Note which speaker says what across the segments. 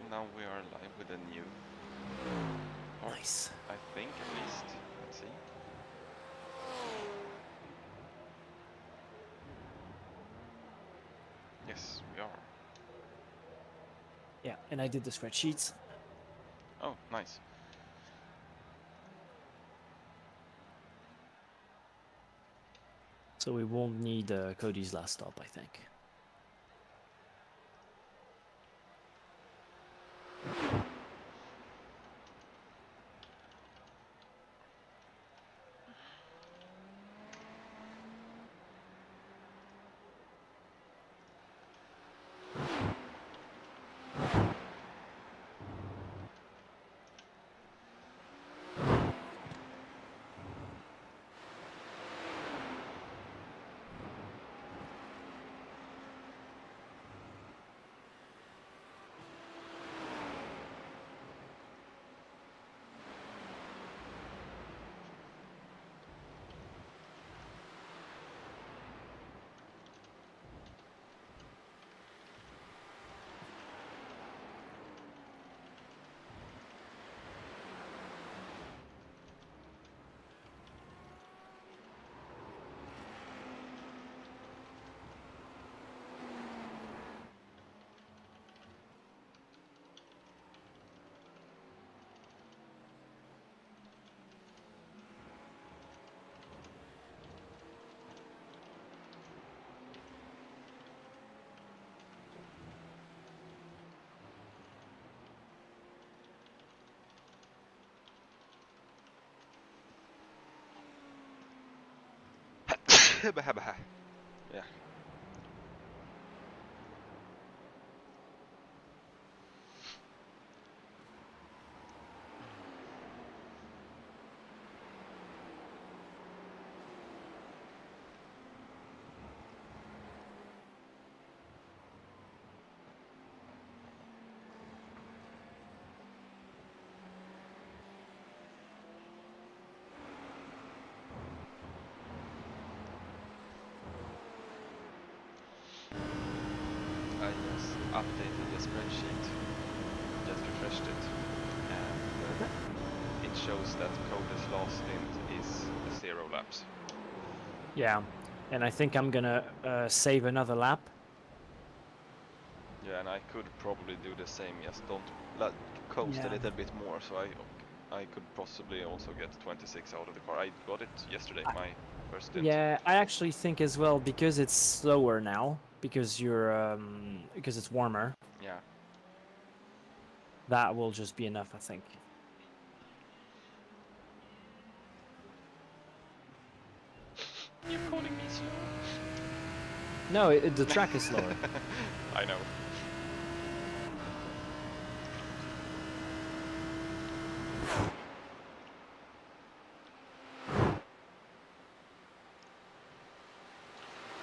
Speaker 1: now we are live with a new part.
Speaker 2: Nice.
Speaker 1: I think, at least. Let's see. Yes, we are.
Speaker 2: Yeah, and I did the spreadsheets.
Speaker 1: Oh, nice.
Speaker 2: So we won't need Cody's last stop, I think.
Speaker 1: Yeah. I just updated the spreadsheet, just refreshed it, and it shows that Cody's last stint is 0 laps.
Speaker 2: Yeah, and I think I'm gonna save another lap.
Speaker 1: Yeah, and I could probably do the same, just don't coast a
Speaker 2: Yeah.
Speaker 1: little bit more, so I could possibly also get 26 out of the car. I got it yesterday, my first stint.
Speaker 2: Yeah, I actually think as well, because it's slower now, because because it's warmer.
Speaker 1: Yeah.
Speaker 2: That will just be enough, I think.
Speaker 1: You're calling me slow?
Speaker 2: No, the track is slower.
Speaker 1: I know.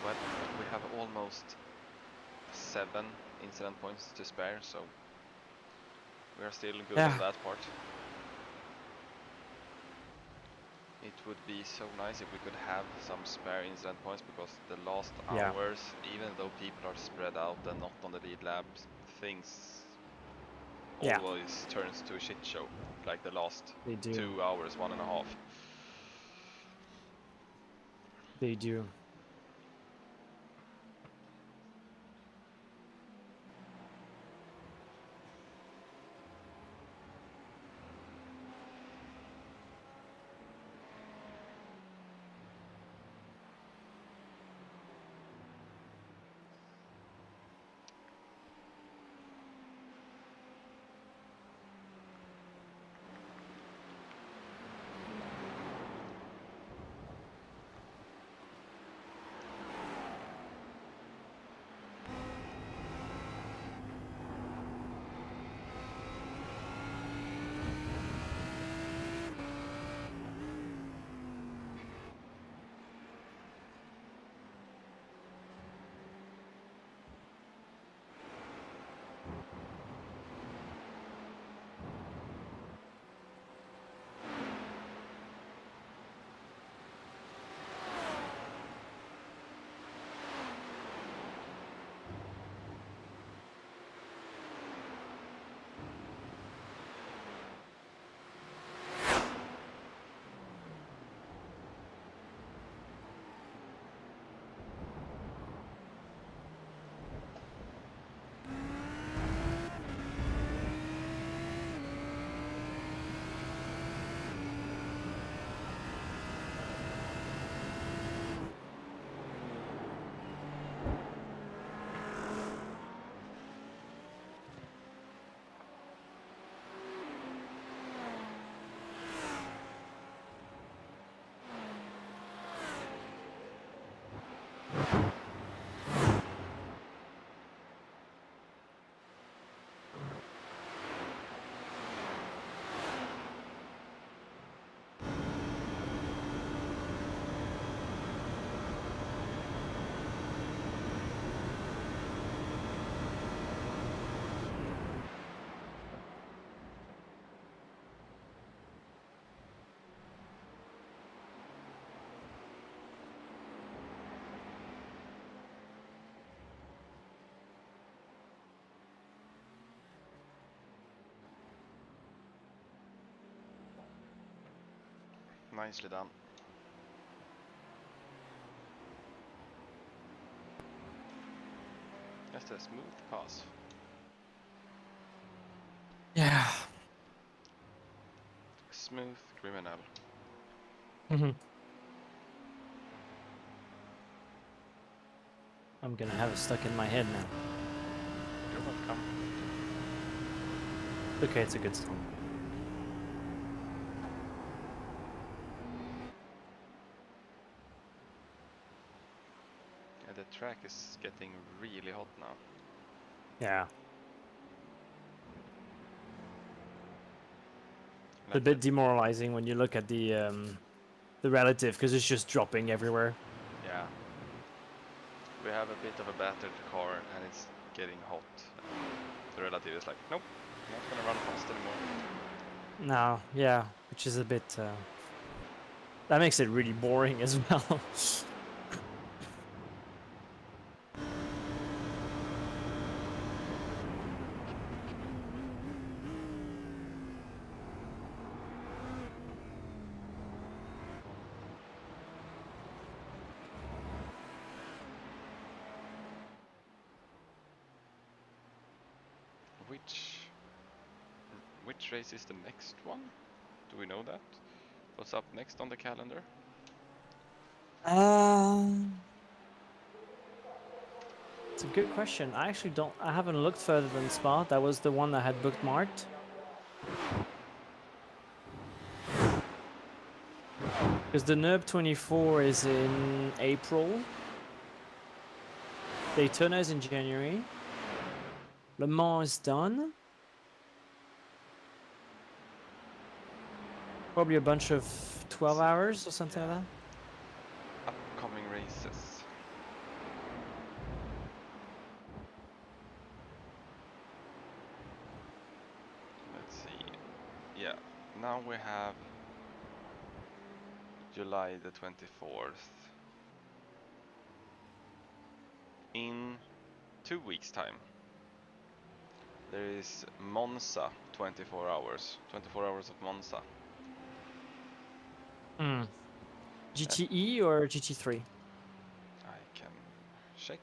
Speaker 1: Well, we have almost 7 incident points to spare, so we are still good on that part. It would be so nice if we could have some spare incident points, because the last hours, even though people are spread out and not on the lead laps, things always turns to a shit show, like the last 2 hours, 1.5.
Speaker 2: They do.
Speaker 1: Nicely done. Just a smooth pass.
Speaker 2: Yeah.
Speaker 1: Smooth criminal.
Speaker 2: I'm gonna have it stuck in my head now.
Speaker 1: You're welcome.
Speaker 2: Okay, it's a good song.
Speaker 1: Yeah, the track is getting really hot now.
Speaker 2: Yeah. It's a
Speaker 1: Like
Speaker 2: bit demoralizing when you look at the relative, because it's just dropping everywhere.
Speaker 1: yeah. We have a bit of a battered car and it's getting hot. The relative is like, nope, not gonna run fast anymore.
Speaker 2: No, yeah, which is a bit. That makes it really boring as well.
Speaker 1: Which race is the next one? Do we know that? What's up next on the calendar?
Speaker 2: It's a good question. I actually don't. I haven't looked further than Spa. That was the one that had booked marked. Because the NERB 24 is in April. Daytona is in January. Le Mans is done. Probably a bunch of 12 hours or something like that.
Speaker 1: Upcoming races. Let's see. Yeah, now we have July the 24th. In 2 weeks' time, there is Monza 24 hours. 24 hours of Monza.
Speaker 2: GTE or GT3?
Speaker 1: I can check.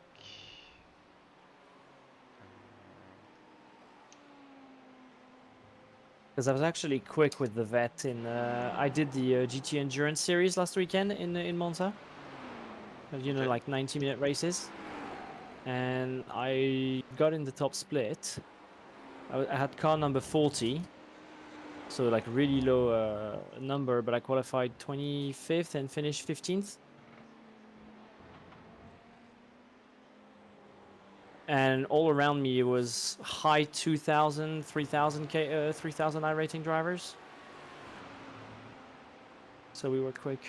Speaker 2: Because I was actually quick with the vet in. I did the GT Endurance Series last weekend in Monza. You know,
Speaker 1: Okay.
Speaker 2: like 90-minute races. And I got in the top split. I had car number 40. So like really low number, but I qualified 25th and finished 15th. And all around me it was high 2000, 3000 3000 I rating drivers. So we were quick.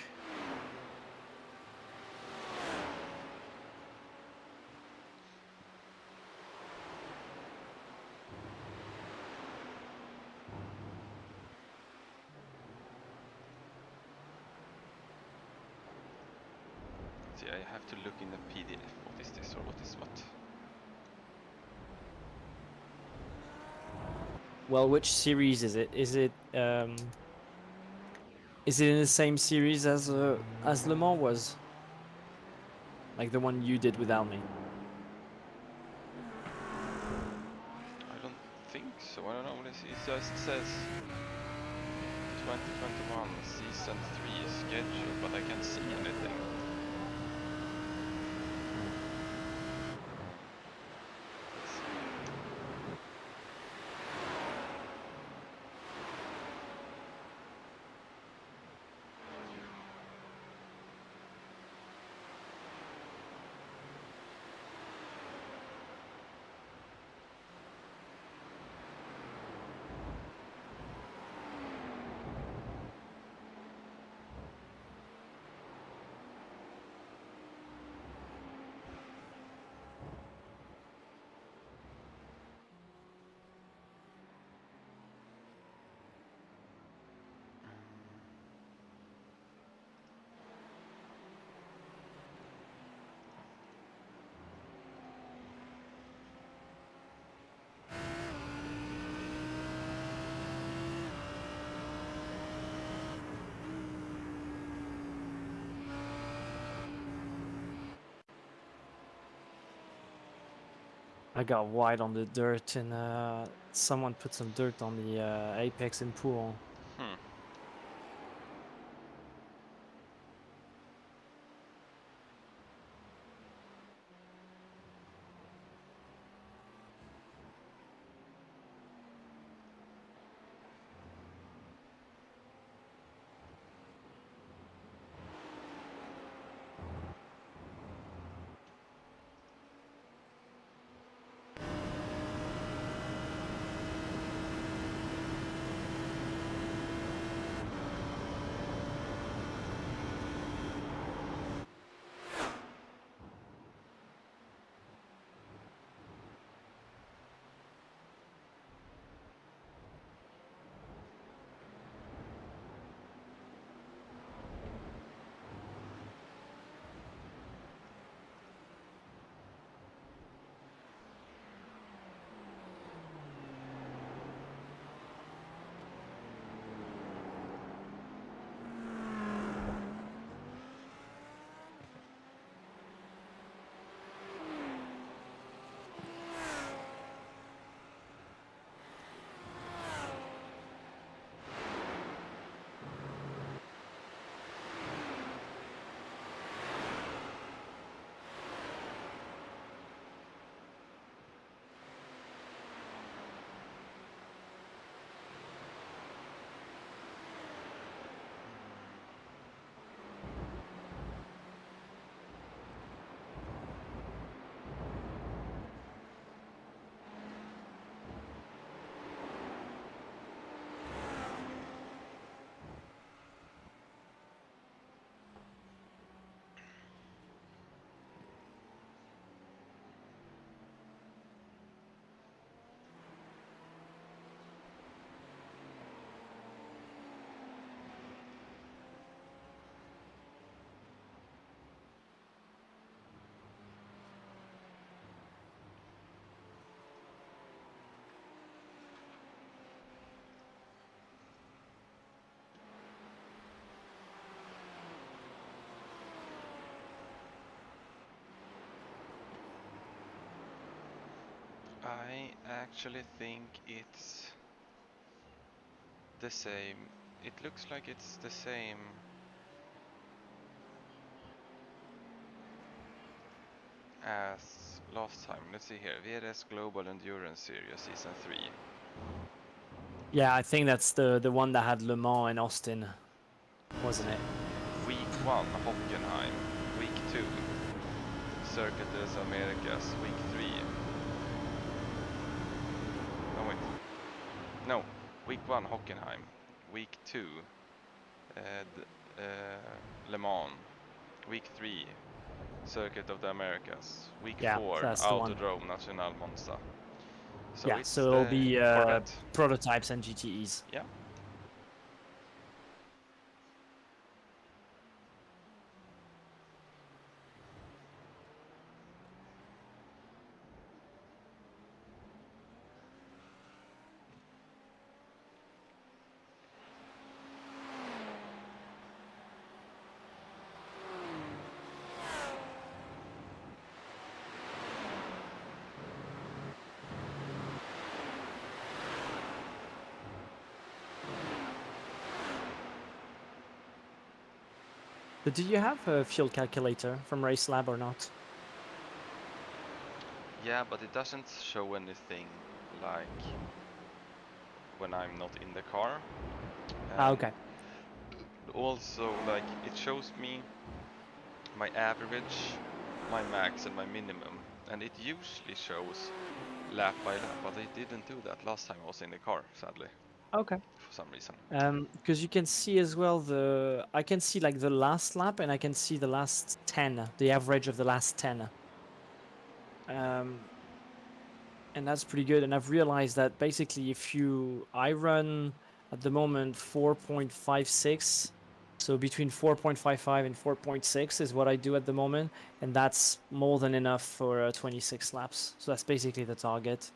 Speaker 1: See, I have to look in the PDF. What is this or what is what?
Speaker 2: Well, which series is it? Is it in the same series as Le Mans was? Like the one you did without me?
Speaker 1: I don't think so. I don't know what it is. It just says 2021 season 3 schedule, but I can't see anything.
Speaker 2: I got wide on the dirt, and someone put some dirt on the apex and pool.
Speaker 1: Hmm. I actually think it's the same. It looks like it's the same as last time. Let's see here. VRS Global Endurance Series Season 3.
Speaker 2: Yeah, I think that's the one that had Le Mans and Austin, wasn't it?
Speaker 1: Week 1, Hockenheim. Week 2, Circuit des Americas. Week 3. Oh wait. No. Week 1, Hockenheim. Week 2, Le Mans. Week 3, Circuit of the Americas. Week
Speaker 2: Yeah,
Speaker 1: 4,
Speaker 2: that's the one.
Speaker 1: Autodrome Nacional Monza. So
Speaker 2: Yeah,
Speaker 1: it's
Speaker 2: so it'll
Speaker 1: the
Speaker 2: be
Speaker 1: Corvette.
Speaker 2: prototypes and GTEs.
Speaker 1: Yeah.
Speaker 2: But do you have a fuel calculator from Race Lab or not?
Speaker 1: Yeah, but it doesn't show anything like when I'm not in the car. And
Speaker 2: Okay.
Speaker 1: also, like, it shows me my average, my max, and my minimum. And it usually shows lap by lap, but it didn't do that last time I was in the car, sadly,
Speaker 2: Okay.
Speaker 1: for some reason.
Speaker 2: Because you can see as well I can see like the last lap and I can see the last 10, the average of the last 10. And that's pretty good. And I've realized that basically I run at the moment 4.56. So between 4.55 and 4.6 is what I do at the moment. And that's more than enough for 26 laps. So that's basically the target.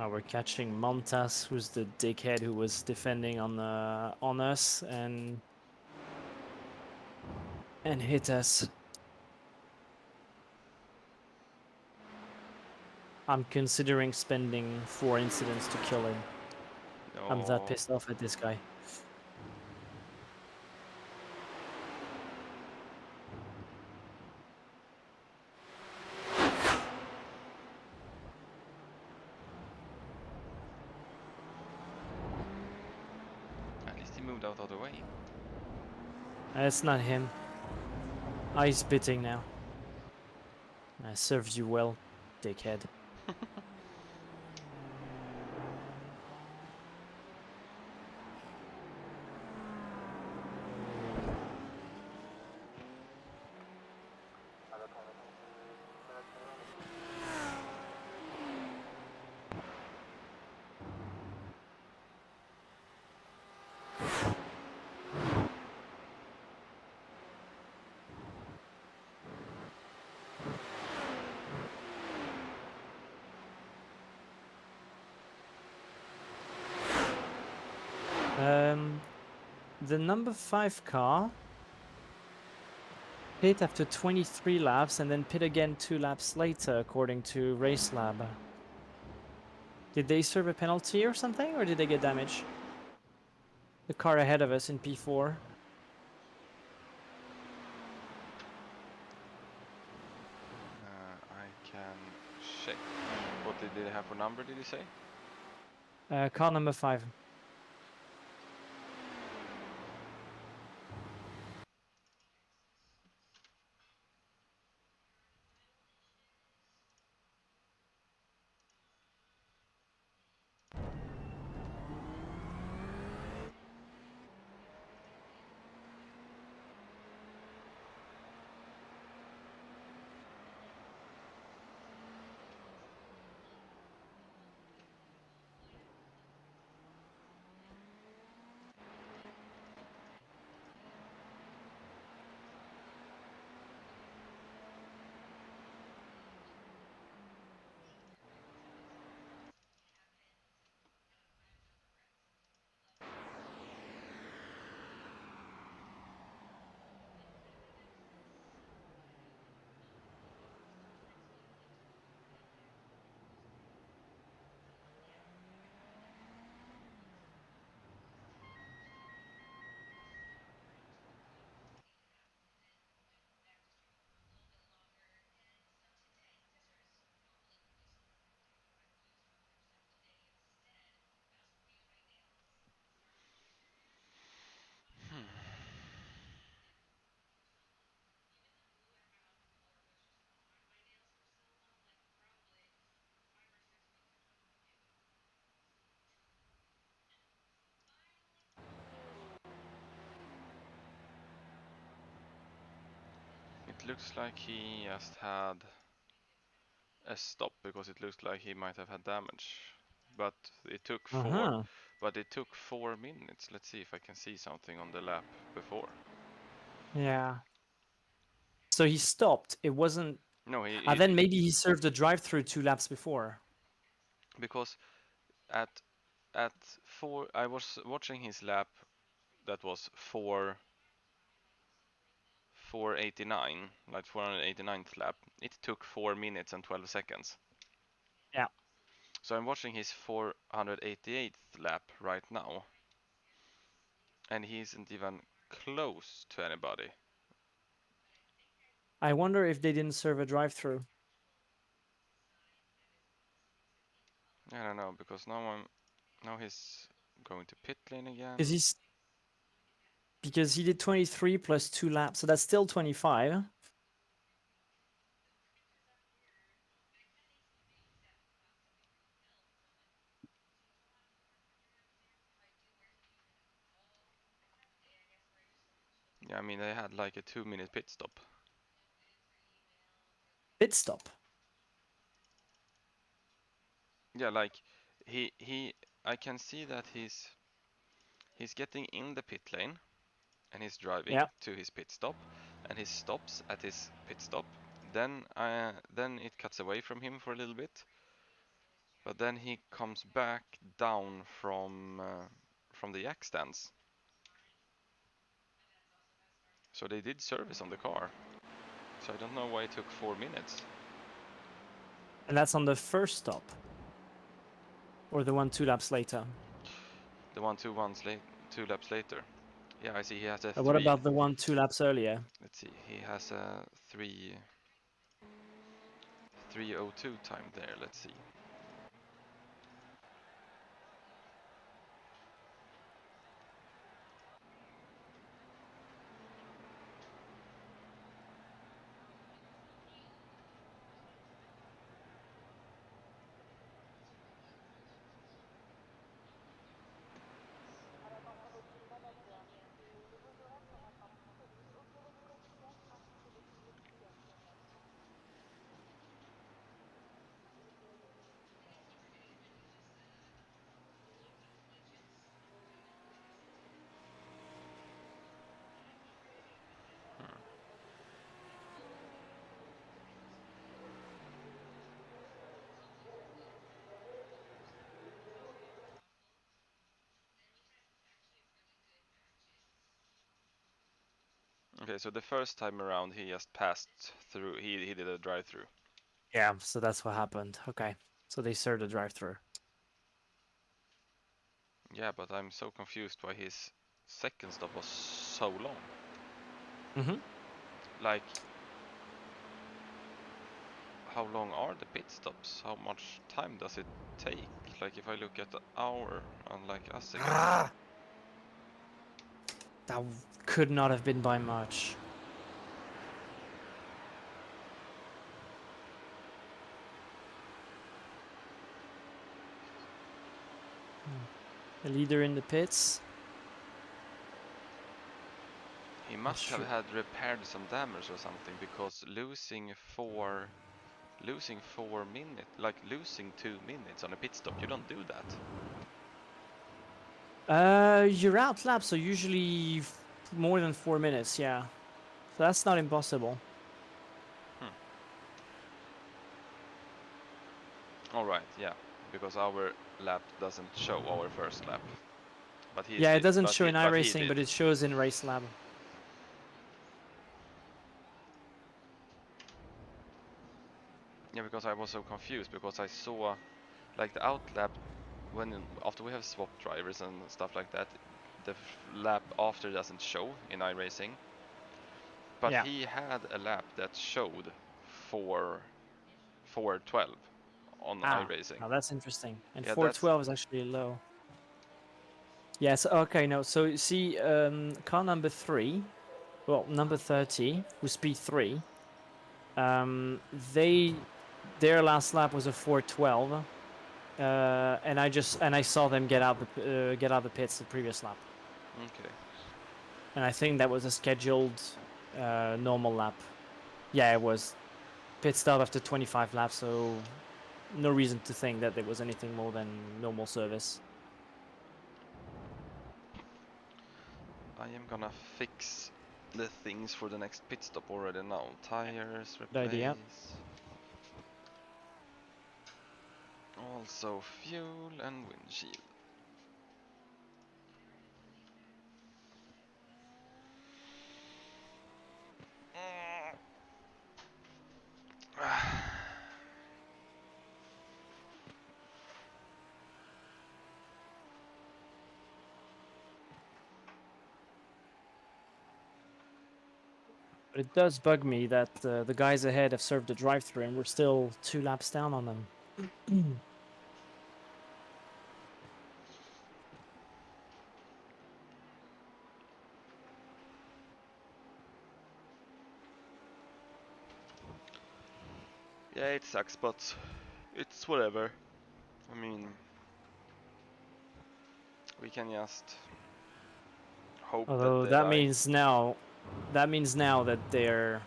Speaker 2: We're catching Montas, who's the dickhead who was defending on us and hit us. I'm considering spending 4 incidents to kill him.
Speaker 1: No.
Speaker 2: I'm that pissed off at this guy.
Speaker 1: At least he moved out of the way.
Speaker 2: It's not him. He's spitting now. I served you well, dickhead. The number 5 car pit after 23 laps and then pit again 2 laps later, according to RaceLab. Did they serve a penalty or something, or did they get damage? The car ahead of us in P4.
Speaker 1: I can check. What did they have for number, did you say?
Speaker 2: Car number 5.
Speaker 1: It looks like he just had a stop because it looks like he might have had damage. But it took four. But it took 4 minutes. Let's see if I can see something on the lap before.
Speaker 2: Yeah. So he stopped. It wasn't.
Speaker 1: No,
Speaker 2: then maybe he served a drive-through 2 laps before.
Speaker 1: Because at 4, I was watching his lap. That was 489, like 489th lap. It took 4 minutes and 12 seconds.
Speaker 2: Yeah.
Speaker 1: So I'm watching his 488th lap right now. And he isn't even close to anybody.
Speaker 2: I wonder if they didn't serve a drive-through.
Speaker 1: I don't know, because now he's going to pit lane again.
Speaker 2: Because he did 23 plus 2 laps, so that's still 25.
Speaker 1: Yeah, I mean, they had like a 2-minute pit stop.
Speaker 2: Pit stop?
Speaker 1: Yeah, like I can see that he's getting in the pit lane and he's driving to his pit stop, and he stops at his pit stop. Then it cuts away from him for a little bit, But then he comes back down from the jack stands. So they did service on the car. So I don't know why it took 4 minutes.
Speaker 2: And that's on the first stop? Or the one 2 laps later?
Speaker 1: The one 2 laps later. Yeah, I see he has a
Speaker 2: What about the one 2 laps earlier?
Speaker 1: Let's see, he has a 3:02 time there. Let's see. Okay, so the first time around he just passed through. He did a drive-through.
Speaker 2: Yeah, so that's what happened. Okay, so they served a drive-through.
Speaker 1: Yeah, but I'm so confused why his second stop was so long. Like, how long are the pit stops? How much time does it take? Like, if I look at the hour, unlike us again.
Speaker 2: That could not have been by much. The leader in the pits.
Speaker 1: He must have had repaired some damage or something, because losing 4 minutes, like losing 2 minutes on a pit stop, you don't do that.
Speaker 2: You're out lap, so usually more than 4 minutes, yeah. So that's not impossible.
Speaker 1: All right, yeah, because our lap doesn't show our first lap, but he
Speaker 2: Yeah, it
Speaker 1: did.
Speaker 2: doesn't
Speaker 1: But
Speaker 2: show in
Speaker 1: he
Speaker 2: iRacing,
Speaker 1: did.
Speaker 2: but it shows in Race Lab.
Speaker 1: Yeah, because I was so confused, because I saw like the out lap after we have swapped drivers and stuff like that, the lap after doesn't show in iRacing. But
Speaker 2: Yeah.
Speaker 1: he had a lap that showed 4:12 on iRacing.
Speaker 2: Now that's interesting. And
Speaker 1: Yeah, that's
Speaker 2: 412 is actually low. Yes, okay, no. So you see, car number 3, well, number 30, who's P3, their last lap was a 412. And I saw them get out the pits the previous lap.
Speaker 1: okay.
Speaker 2: And I think that was a scheduled normal lap. Yeah, it was pit stop after 25 laps, so no reason to think that there was anything more than normal service.
Speaker 1: I am gonna fix the things for the next pit stop already now. Tires,
Speaker 2: Good idea.
Speaker 1: replace. Also fuel and windshield.
Speaker 2: But it does bug me that the guys ahead have served a drive-through and we're still 2 laps down on them.
Speaker 1: Yeah, it sucks, but it's whatever. I mean, we can just hope
Speaker 2: Although
Speaker 1: that
Speaker 2: that means now that they're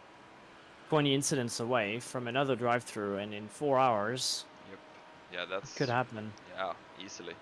Speaker 2: 20 incidents away from another drive-through, and in 4 hours,
Speaker 1: Yep. Yeah,
Speaker 2: it could happen.
Speaker 1: Yeah, easily.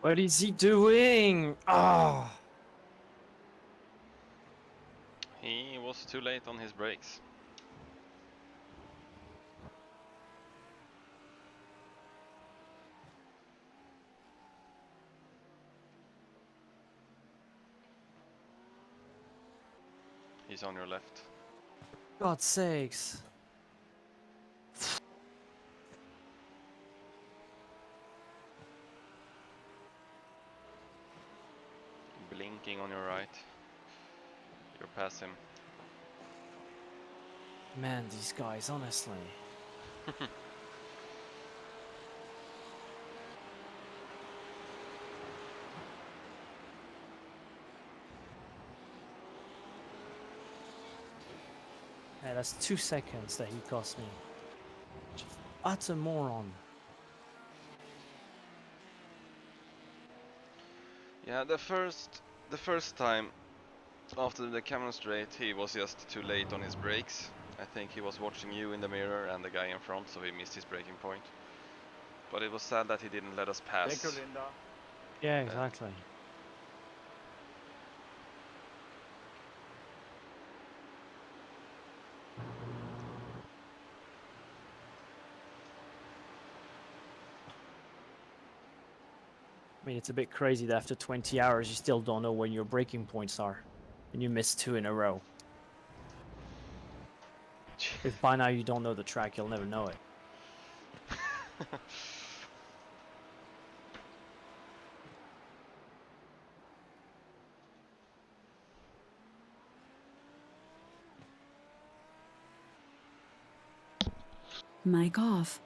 Speaker 2: What is he doing? Ah!
Speaker 1: He was too late on his brakes. He's on your left.
Speaker 2: God's sakes.
Speaker 1: Blinking on your right. You're past him.
Speaker 2: Man, these guys, honestly. Yeah, that's 2 seconds that he cost me. Utter moron.
Speaker 1: Yeah, the first time after the Cameron Straight, he was just too late on his brakes. I think he was watching you in the mirror and the guy in front, so he missed his braking point. But it was sad that he didn't let us pass.
Speaker 3: Thank you, Linda.
Speaker 2: Yeah, exactly. I mean, it's a bit crazy that after 20 hours you still don't know when your braking points are. And you miss 2 in a row. If by now you don't know the track, you'll never know it.
Speaker 4: Mic off.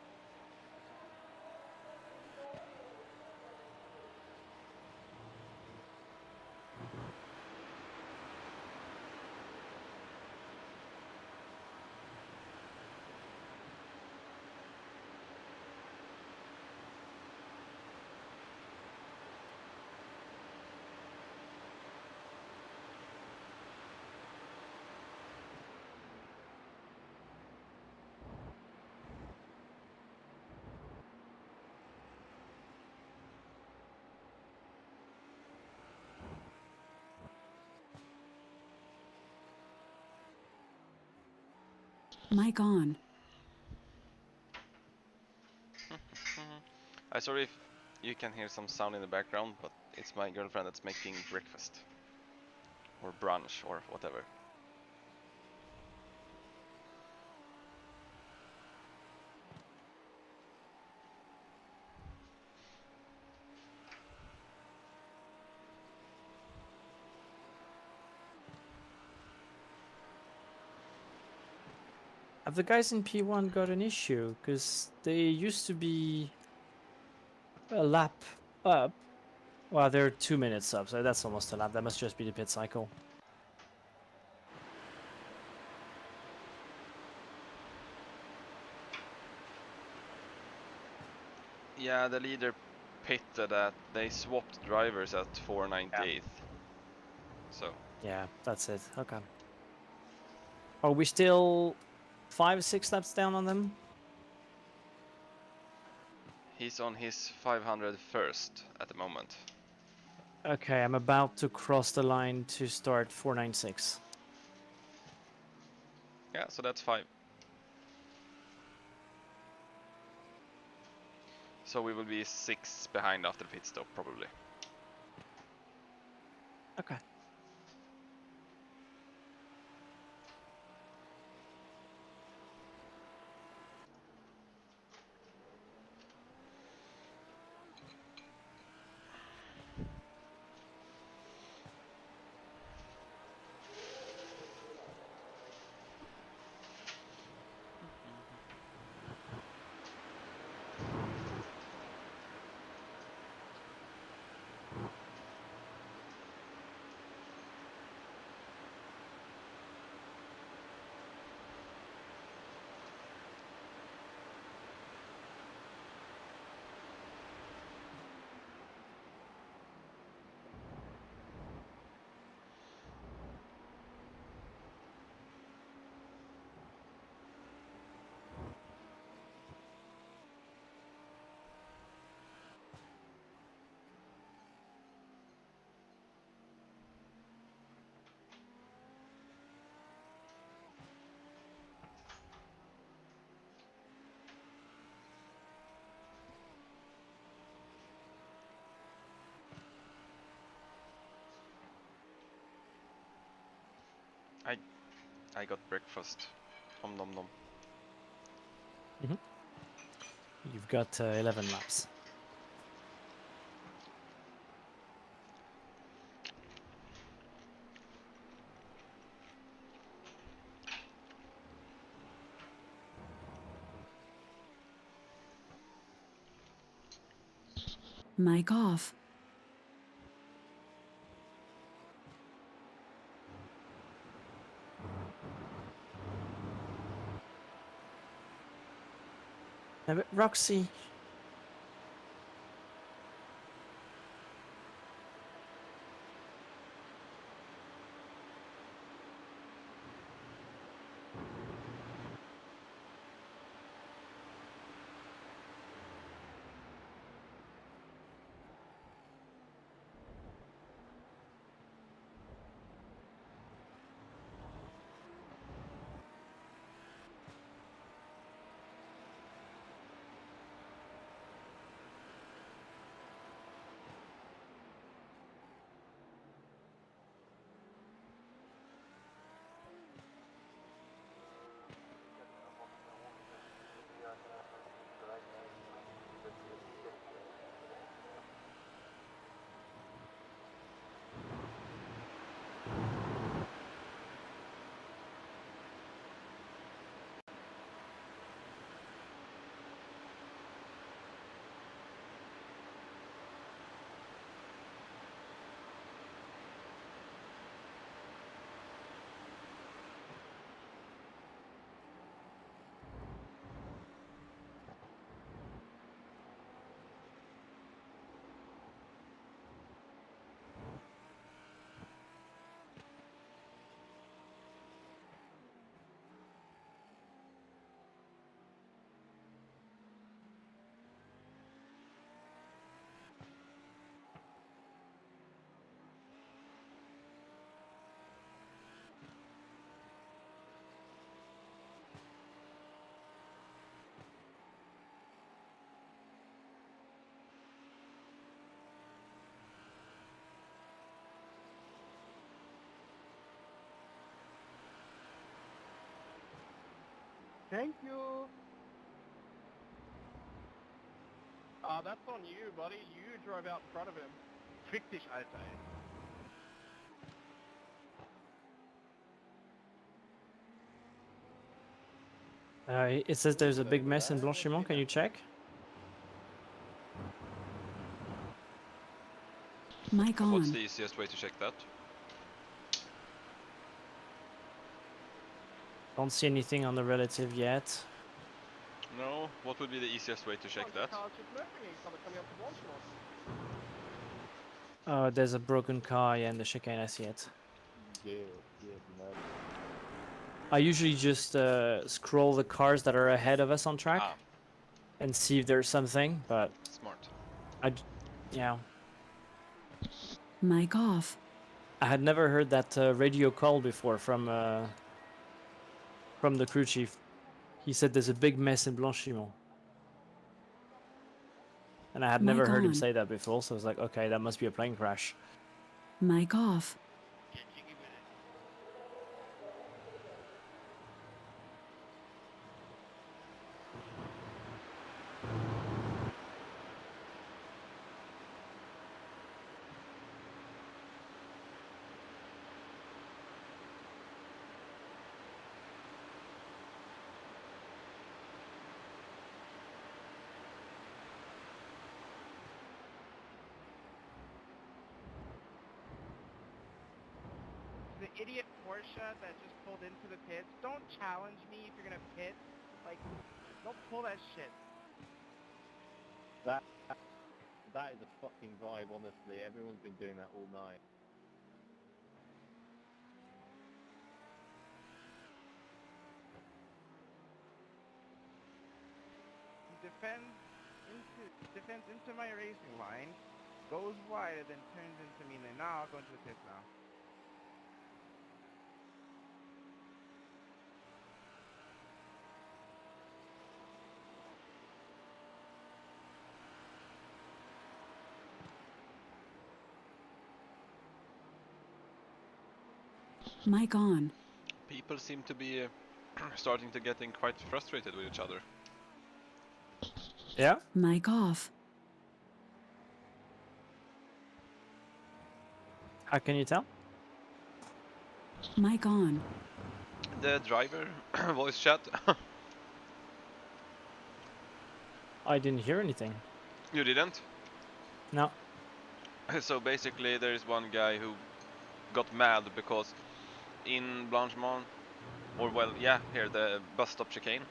Speaker 3: Mic on.
Speaker 1: I'm sorry if you can hear some sound in the background, but it's my girlfriend that's making breakfast. Or brunch, or whatever.
Speaker 2: Have the guys in P1 got an issue? Because they used to be a lap up. Well, they're 2 minutes up, so that's almost a lap. That must just be the pit cycle.
Speaker 1: Yeah, the leader pitted at, they swapped drivers at 498th. So.
Speaker 2: Yeah, that's it. Okay. Are we still 5, 6 laps down on them?
Speaker 1: He's on his 501st at the moment.
Speaker 2: Okay, I'm about to cross the line to start 496.
Speaker 1: Yeah, so that's 5. So we will be 6 behind after the pit stop, probably.
Speaker 2: Okay.
Speaker 1: I got breakfast. Nom nom nom.
Speaker 2: You've got 11 laps.
Speaker 3: Mic off.
Speaker 2: But Roxy.
Speaker 3: Thank you. That's on you, buddy. You drove out in front of him. Fick dich, Alter.
Speaker 2: It says there's a big mess in Blanchimont. Can you check?
Speaker 4: Mic on.
Speaker 1: What's the easiest way to check that?
Speaker 2: Don't see anything on the relative yet.
Speaker 1: No, what would be the easiest way to check that?
Speaker 2: There's a broken car, yeah, in the chicane. I see it.
Speaker 3: Yeah, no.
Speaker 2: I usually just scroll the cars that are ahead of us on track
Speaker 1: Ah,
Speaker 2: and see if there's something, but
Speaker 1: smart.
Speaker 2: yeah.
Speaker 4: Mic off.
Speaker 2: I had never heard that radio call before from the crew chief. He said there's a big mess in Blanchimont. And I had never heard him
Speaker 4: on.
Speaker 2: say that before, so I was like, okay, that must be a plane crash.
Speaker 4: Mic off.
Speaker 3: The idiot Porsche that just pulled into the pits, don't challenge me if you're gonna pit. Like, don't pull that shit. That is a fucking vibe, honestly. Everyone's been doing that all night. Defends into my racing line, goes wide, and then turns into me. And now I'll go into the pits now.
Speaker 4: Mic on.
Speaker 1: People seem to be starting to getting quite frustrated with each other.
Speaker 2: Yeah?
Speaker 4: Mic off.
Speaker 2: How can you tell?
Speaker 4: Mic on.
Speaker 1: The driver voice chat.
Speaker 2: I didn't hear anything.
Speaker 1: You didn't?
Speaker 2: No.
Speaker 1: So basically there is one guy who got mad because in Blanchimont, or well, yeah, here, the bus stop chicane,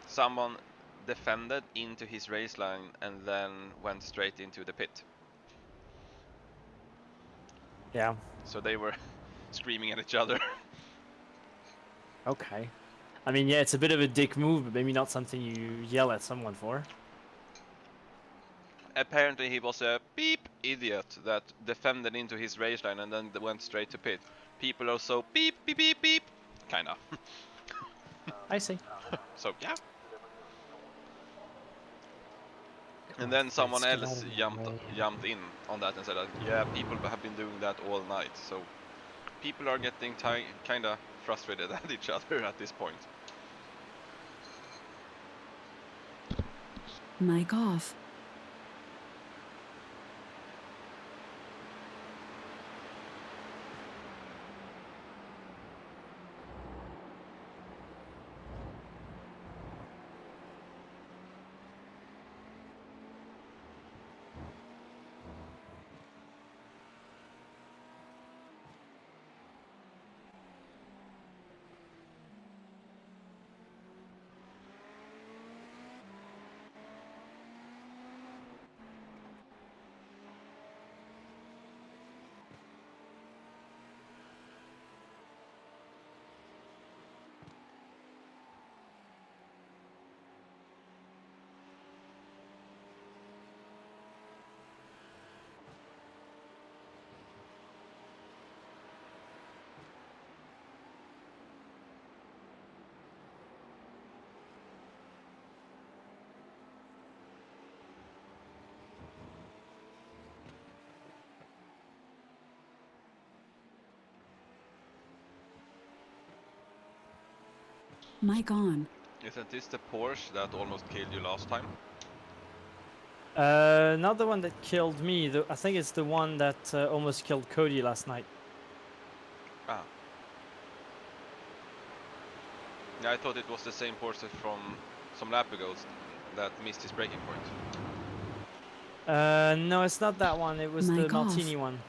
Speaker 1: someone defended into his race line and then went straight into the pit.
Speaker 2: Yeah.
Speaker 1: So they were screaming at each other.
Speaker 2: Okay. I mean, yeah, it's a bit of a dick move, but maybe not something you yell at someone for.
Speaker 1: Apparently he was a beep idiot that defended into his race line and then went straight to pit. People are so beep beep beep beep, kinda.
Speaker 2: I see.
Speaker 1: So yeah. And then someone else jumped in on that and said that, yeah, people have been doing that all night. So people are getting kinda frustrated at each other at this point.
Speaker 4: Mic off. Mic on.
Speaker 1: Isn't this the Porsche that almost killed you last time?
Speaker 2: Not the one that killed me. I think it's the one that almost killed Cody last night.
Speaker 1: Ah. Yeah, I thought it was the same Porsche from some lap ago that missed his braking point.
Speaker 2: No, it's not that one. It was the
Speaker 4: Mic off.
Speaker 2: Martini one.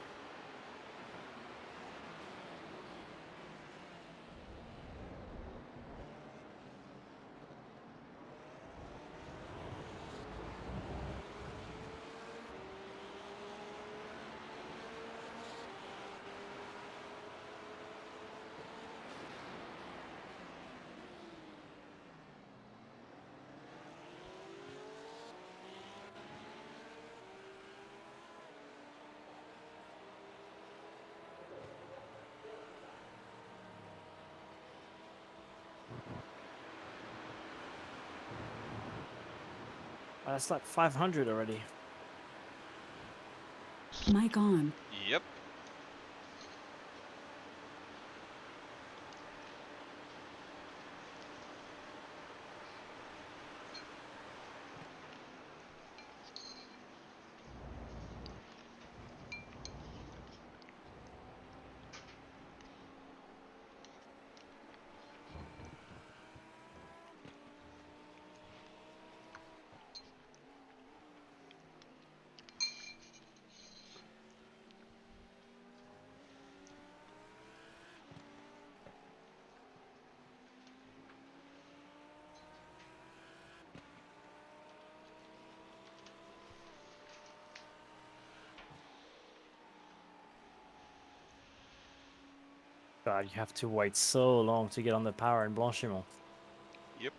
Speaker 2: That's like 500 already.
Speaker 4: Mic on.
Speaker 1: Yep.
Speaker 2: God, you have to wait so long to get on the power in Blanchimont.
Speaker 1: Yep.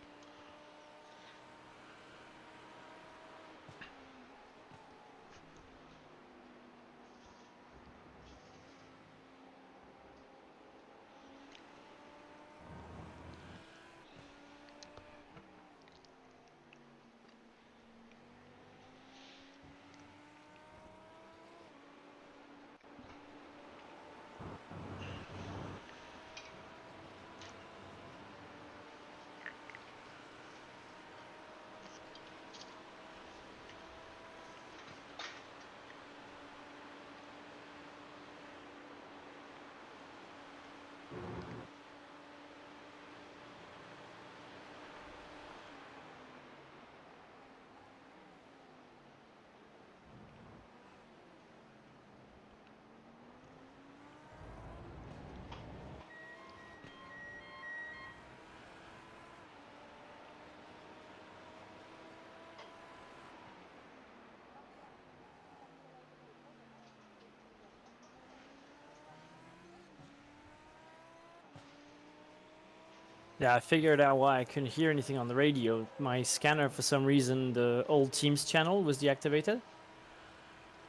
Speaker 2: Yeah, I figured out why I couldn't hear anything on the radio. My scanner, for some reason, the old Teams channel was deactivated.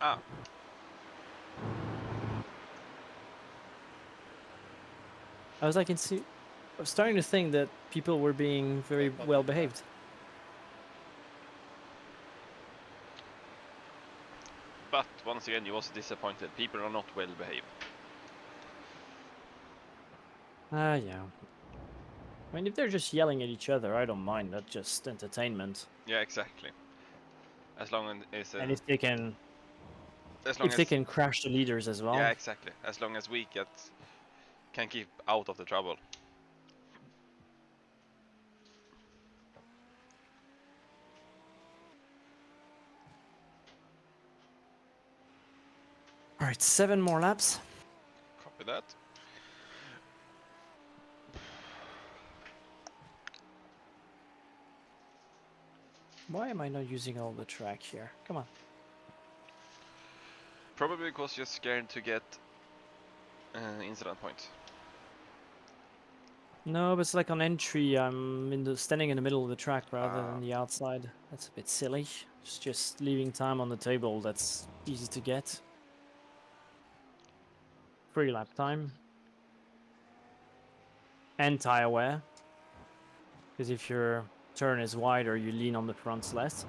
Speaker 1: Ah.
Speaker 2: I was like, I was starting to think that people were being very well behaved.
Speaker 1: But once again, you was disappointed. People are not well behaved.
Speaker 2: Yeah. I mean, if they're just yelling at each other, I don't mind. That's just entertainment.
Speaker 1: Yeah, exactly. As long as it's
Speaker 2: And if they can,
Speaker 1: as long
Speaker 2: if
Speaker 1: as
Speaker 2: they can crash the leaders as well.
Speaker 1: yeah, exactly. As long as we can keep out of the trouble.
Speaker 2: All right, 7 more laps.
Speaker 1: Copy that.
Speaker 2: Why am I not using all the track here? Come on.
Speaker 1: Probably because you're scared to get incident points.
Speaker 2: No, but it's like on entry, I'm standing in the middle of the track rather than the outside. That's a bit silly. It's just leaving time on the table. That's easy to get. Free lap time. And tire wear. Because if your turn is wider, you lean on the fronts less.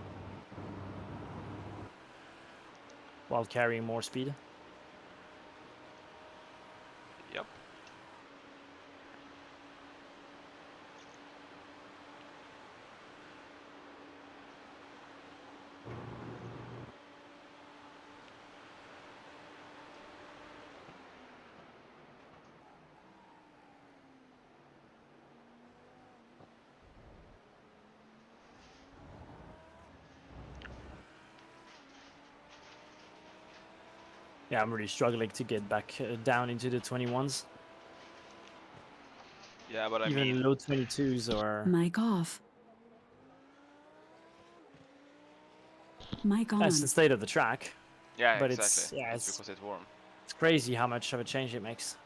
Speaker 2: While carrying more speed.
Speaker 1: Yep.
Speaker 2: Yeah, I'm really struggling to get back down into the 21s.
Speaker 1: Yeah, but I
Speaker 2: Even
Speaker 1: mean,
Speaker 2: low 22s or...
Speaker 4: Mic off. Mic
Speaker 2: That's
Speaker 4: on.
Speaker 2: the state of the track.
Speaker 1: yeah,
Speaker 2: But
Speaker 1: exactly.
Speaker 2: it's... Yeah,
Speaker 1: It's because it's warm.
Speaker 2: it's crazy how much of a change it makes.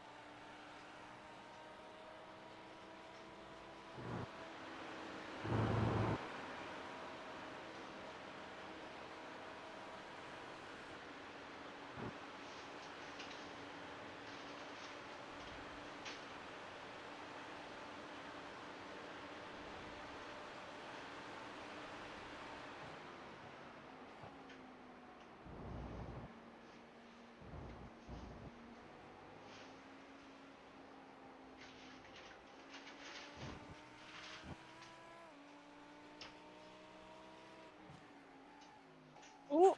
Speaker 2: Oh!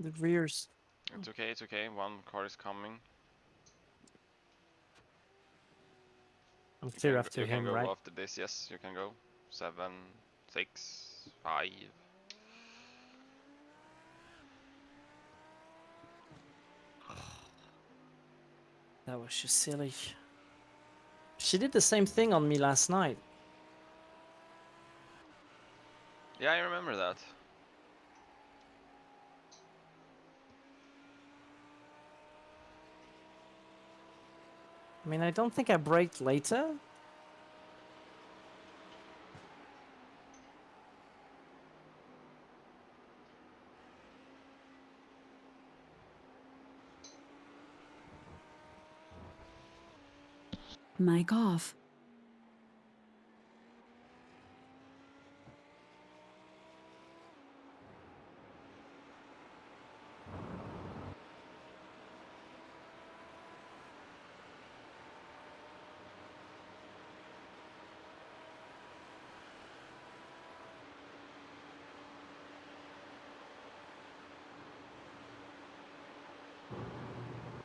Speaker 2: The rears.
Speaker 1: It's okay, it's okay. One car is coming.
Speaker 2: I'm
Speaker 1: You
Speaker 2: clear
Speaker 1: can,
Speaker 2: after
Speaker 1: you can
Speaker 2: him,
Speaker 1: go
Speaker 2: right?
Speaker 1: after this, yes, you can go. 7, 6, 5.
Speaker 2: That was just silly. She did the same thing on me last night.
Speaker 1: Yeah, I remember that.
Speaker 2: I mean, I don't think I braked later.
Speaker 4: Mic off.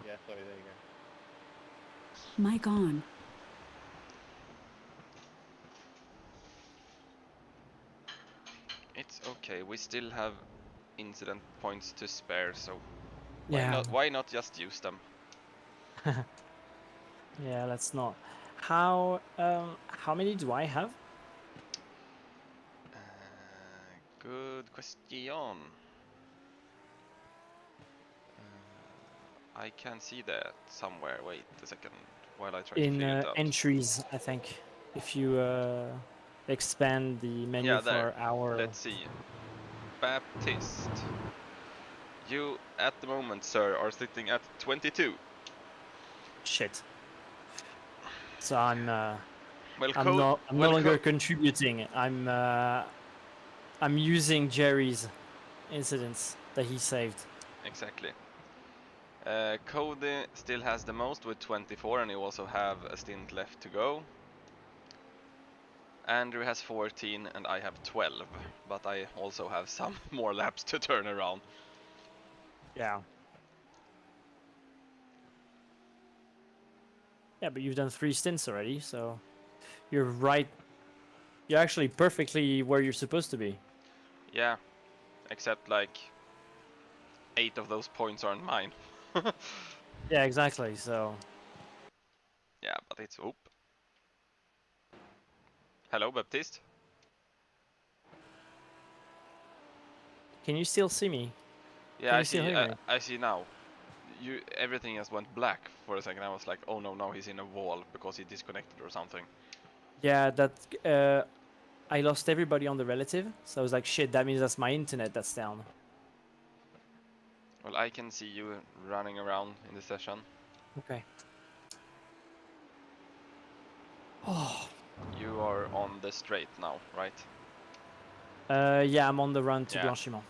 Speaker 3: Yeah, sorry, there you go.
Speaker 4: Mic on.
Speaker 1: It's okay, we still have incident points to spare, so
Speaker 2: Yeah.
Speaker 1: why not just use them?
Speaker 2: Yeah, let's not. How many do I have?
Speaker 1: Good question. I can see that somewhere. Wait a second, while I try to
Speaker 2: In
Speaker 1: figure it out.
Speaker 2: entries, I think. If you expand the menu
Speaker 1: Yeah, there.
Speaker 2: for our...
Speaker 1: Let's see. Baptist. You, at the moment, sir, are sitting at 22.
Speaker 2: Shit. So I'm
Speaker 1: Well,
Speaker 2: I'm no
Speaker 1: well,
Speaker 2: longer contributing. I'm using Jerry's incidents that he saved.
Speaker 1: exactly. Cody still has the most with 24, and he also have a stint left to go. Andrew has 14, and I have 12, but I also have some more laps to turn around.
Speaker 2: Yeah. Yeah, but you've done 3 stints already, so you're right. You're actually perfectly where you're supposed to be.
Speaker 1: Yeah, except like 8 of those points aren't mine.
Speaker 2: Yeah, exactly. So
Speaker 1: Yeah, but it's oop. Hello, Baptiste.
Speaker 2: can you still see me?
Speaker 1: Yeah,
Speaker 2: Can
Speaker 1: I
Speaker 2: you still
Speaker 1: see.
Speaker 2: hear me?
Speaker 1: I see now. Everything just went black for a second. I was like, oh no, now he's in a wall because he disconnected or something.
Speaker 2: Yeah, that I lost everybody on the relative, so I was like, shit, that means that's my internet that's down.
Speaker 1: Well, I can see you running around in the session.
Speaker 2: Okay. Oh.
Speaker 1: You are on the straight now, right?
Speaker 2: Yeah, I'm on the run to
Speaker 1: Yeah.
Speaker 2: Blanchiment.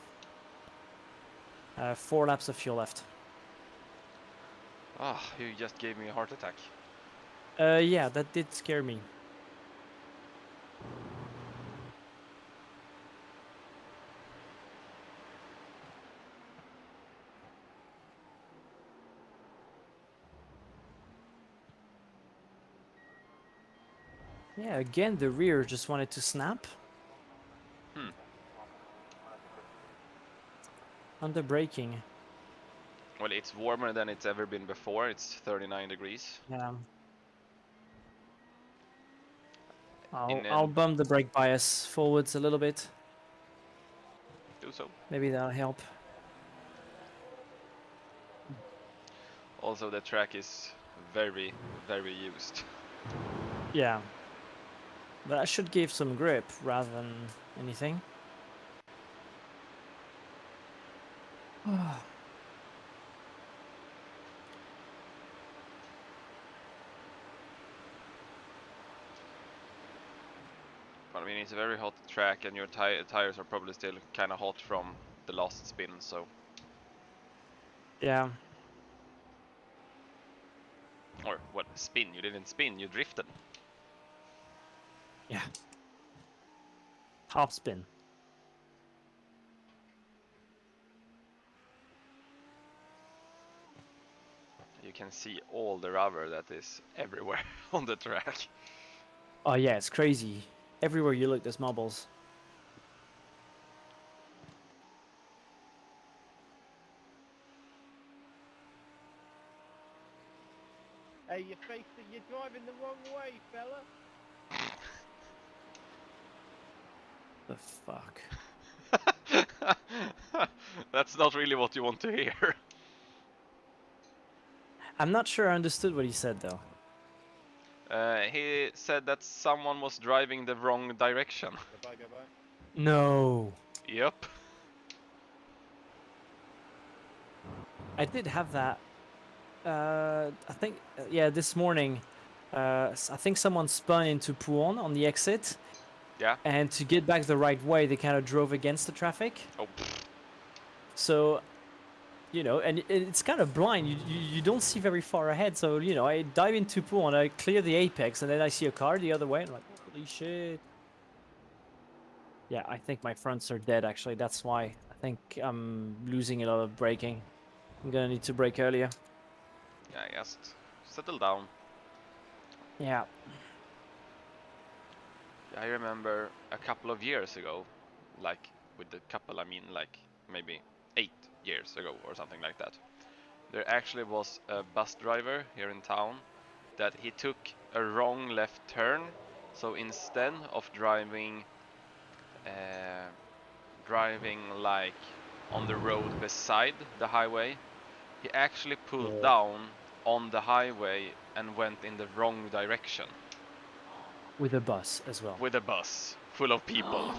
Speaker 2: 4 laps of fuel left.
Speaker 1: Ah, you just gave me a heart attack.
Speaker 2: Yeah, that did scare me. Yeah, again, the rear just wanted to snap.
Speaker 1: Hmm.
Speaker 2: Under braking.
Speaker 1: Well, it's warmer than it's ever been before. It's 39 degrees.
Speaker 2: Yeah.
Speaker 1: In
Speaker 2: I'll bump the brake bias forwards a little bit.
Speaker 1: Do so.
Speaker 2: Maybe that'll help.
Speaker 1: Also, the track is very, very used.
Speaker 2: Yeah. But I should give some grip rather than anything.
Speaker 1: But I mean, it's a very hot track, and your tires are probably still kind of hot from the last spin, so.
Speaker 2: Yeah.
Speaker 1: Or what? Spin? You didn't spin. You drifted.
Speaker 2: Yeah. Half spin.
Speaker 1: You can see all the rubber that is everywhere on the track.
Speaker 2: Oh yeah, it's crazy. Everywhere you look, there's marbles.
Speaker 3: Hey, you're driving the wrong way, fella.
Speaker 2: The fuck?
Speaker 1: That's not really what you want to hear.
Speaker 2: I'm not sure I understood what he said though.
Speaker 1: He said that someone was driving the wrong direction.
Speaker 3: Goodbye.
Speaker 2: No.
Speaker 1: Yep.
Speaker 2: I did have that. I think, yeah, this morning. I think someone spun into Puon on the exit.
Speaker 1: Yeah.
Speaker 2: And to get back the right way, they kind of drove against the traffic.
Speaker 1: Oh.
Speaker 2: So, you know, and it's kind of blind. You don't see very far ahead. So, you know, I dive into Puon, I clear the apex, and then I see a car the other way. And I'm like, holy shit. Yeah, I think my fronts are dead, actually. That's why I think I'm losing a lot of braking. I'm gonna need to brake earlier.
Speaker 1: Yeah, just settle down.
Speaker 2: Yeah.
Speaker 1: I remember a couple of years ago, like with the couple I mean like maybe 8 years ago or something like that. There actually was a bus driver here in town that he took a wrong left turn. So instead of driving like on the road beside the highway, he actually pulled down on the highway and went in the wrong direction.
Speaker 2: With a bus as well.
Speaker 1: With a bus full of people.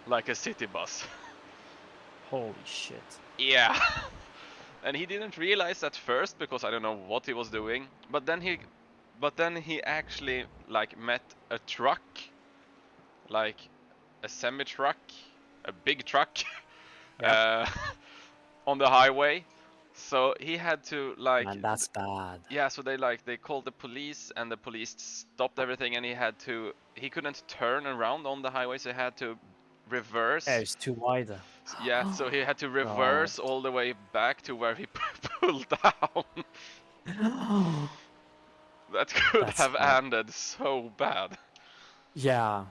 Speaker 1: Like a city bus.
Speaker 2: Holy shit.
Speaker 1: Yeah. And he didn't realize at first because I don't know what he was doing. But then he actually like met a truck. Like a semi-truck. A big truck.
Speaker 2: Yep.
Speaker 1: On the highway. So he had to like.
Speaker 2: Man, that's bad.
Speaker 1: Yeah, so they called the police and the police stopped everything and he couldn't turn around on the highway, so he had to reverse.
Speaker 2: Yeah, it's too wide.
Speaker 1: Yeah, so he had to reverse all the way back to where he pulled down. That could
Speaker 2: That's
Speaker 1: have
Speaker 2: bad.
Speaker 1: ended so bad.
Speaker 2: Yeah.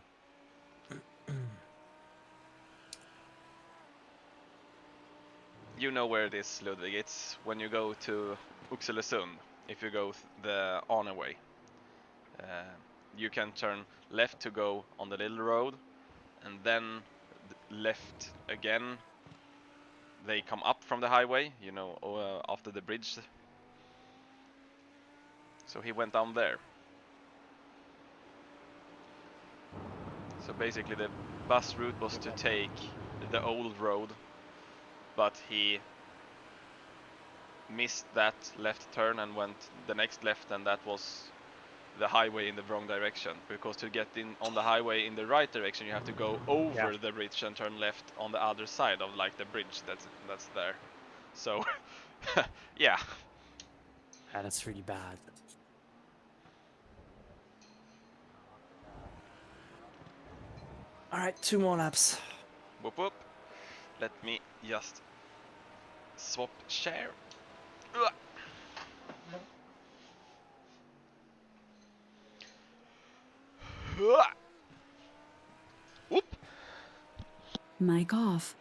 Speaker 1: You know where it is, Ludwig. It's when you go to Oxelösund, if you go the Arne way. You can turn left to go on the little road, and then left again. They come up from the highway, you know, after the bridge. So he went down there. So basically the bus route was to take the old road, but he missed that left turn and went the next left, and that was the highway in the wrong direction. Because to get in on the highway in the right direction, you have to go over the bridge and turn left on the other side of like the bridge that's there. So yeah.
Speaker 2: Yeah, that's really bad. All right, 2 more laps.
Speaker 1: Whoop whoop. Let me just swap chair. Ugh. Whoop.
Speaker 4: Mic off.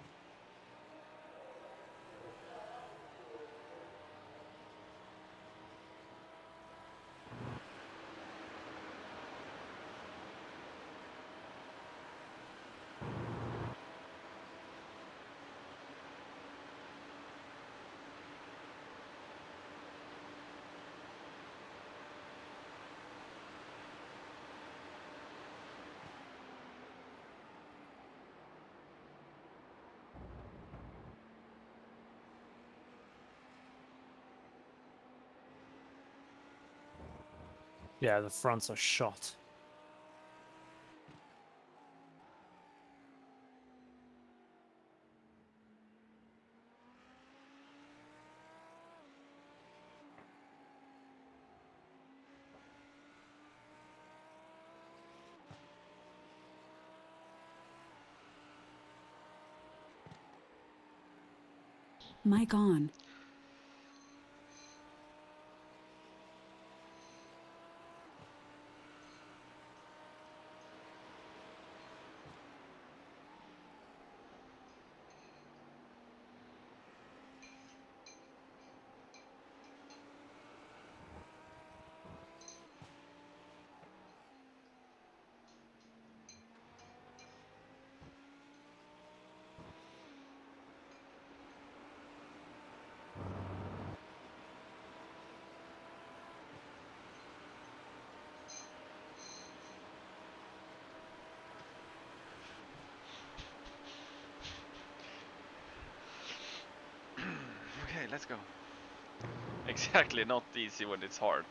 Speaker 2: Yeah, the fronts are shot.
Speaker 4: Mic on.
Speaker 1: Okay, let's go. Exactly, not easy when it's hard.